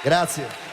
Grazie.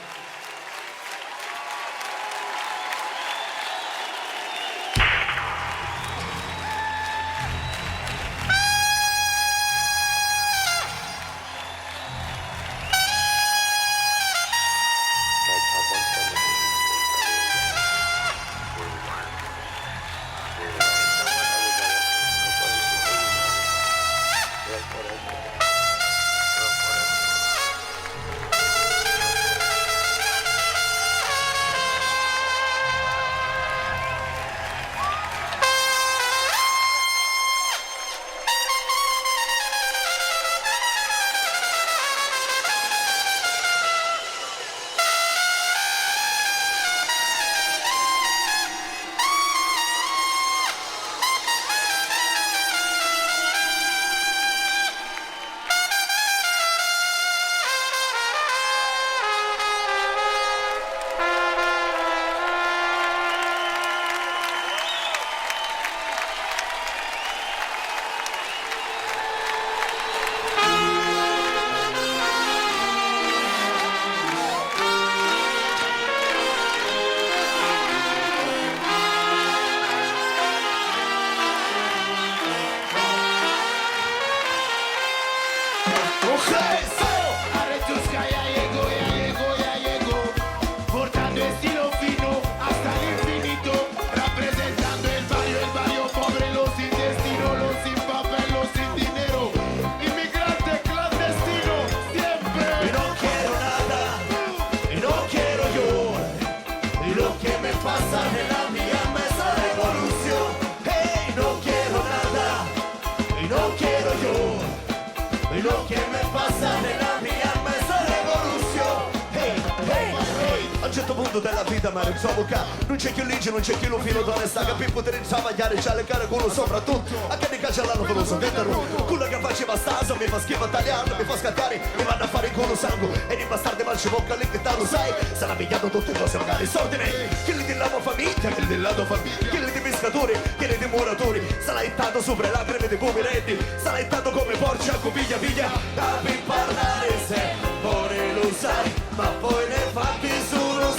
Lo que me pasa nella mia mezza rivoluzione. Hey, hey, hey. A un certo punto della vita ma non so vocale. Non c'è chi legge, non c'è chi lo filo d'onestà. Che per poter travagliare c'ha le care culo soprattutto. Anche di calcio all'anno te lo so detto. Quello che faceva staso mi fa schifo italiano. Mi fa scattare, mi vanno a fare il culo sangue. E di bastardi mal ci bocca lì che lo sai. Stanno pigliando tutte cose magari soldi. Quelli della tua famiglia, quelli della tua famiglia. Quelli di pescatori, quelli di muratori. Sarà ittato sopra le lacrime dei poveretti. Sarà ittato come porci a copiglia piglia. Capi parlare se pure lo sai. Ma poi ne fatti sono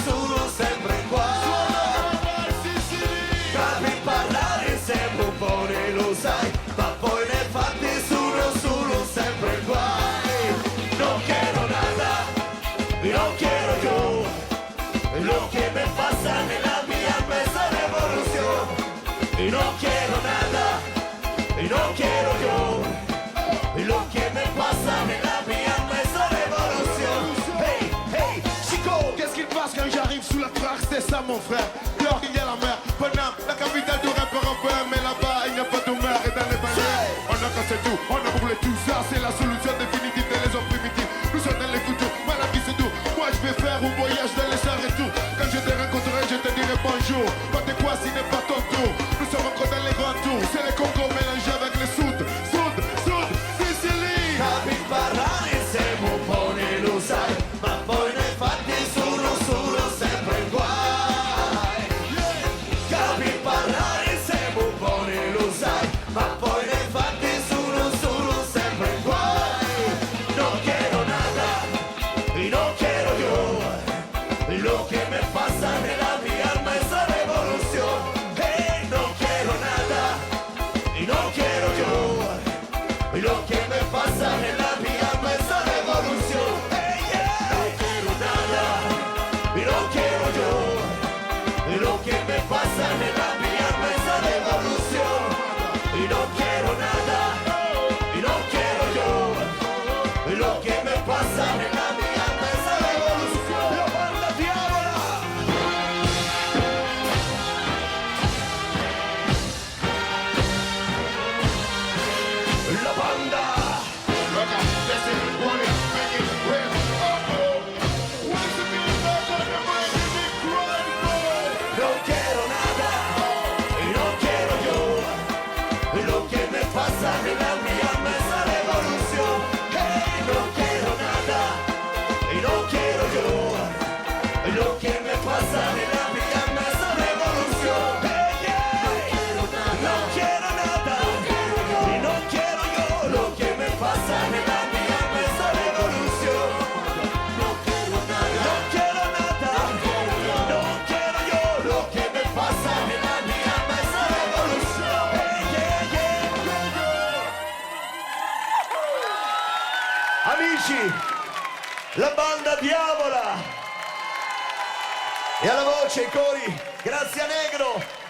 sempre qua. Capi parlare se pure lo sai. Ma poi ne fatti sono sempre qua. Non quiero nada, no quiero yo. Lo que me pasa nella mia mezza revolución. No quiero nada, no quiero yo. Lo que me pasa nella mia mezza revolution. Hey, hey, Chico, qu'est-ce qu'il passe quand j'arrive sous la trace? C'est ça mon frère. Dehors il y a la mer, Paname, la capitale du rap européen. Mais là-bas il n'y a pas de mer et dans les banlieues on a cassé tout, on a brûlé tout ça. C'est la solution définitive des les hommes primitifs. Nous sommes dans les couteaux, mal la vie c'est doux. Moi je vais faire un voyage dans les arts et tout. Quand je te rencontrerai je te dirai bonjour. Pas de quoi ce n'est pas ton tour. Nous sommes encore dans les grands tours. C'est les Congo mélangés avec les soudes. capi parlare se pone lo sai. Ma poi nei fatti sono sempre guai. la banda Diavola. E alla voce, i cori, Grazia Negro.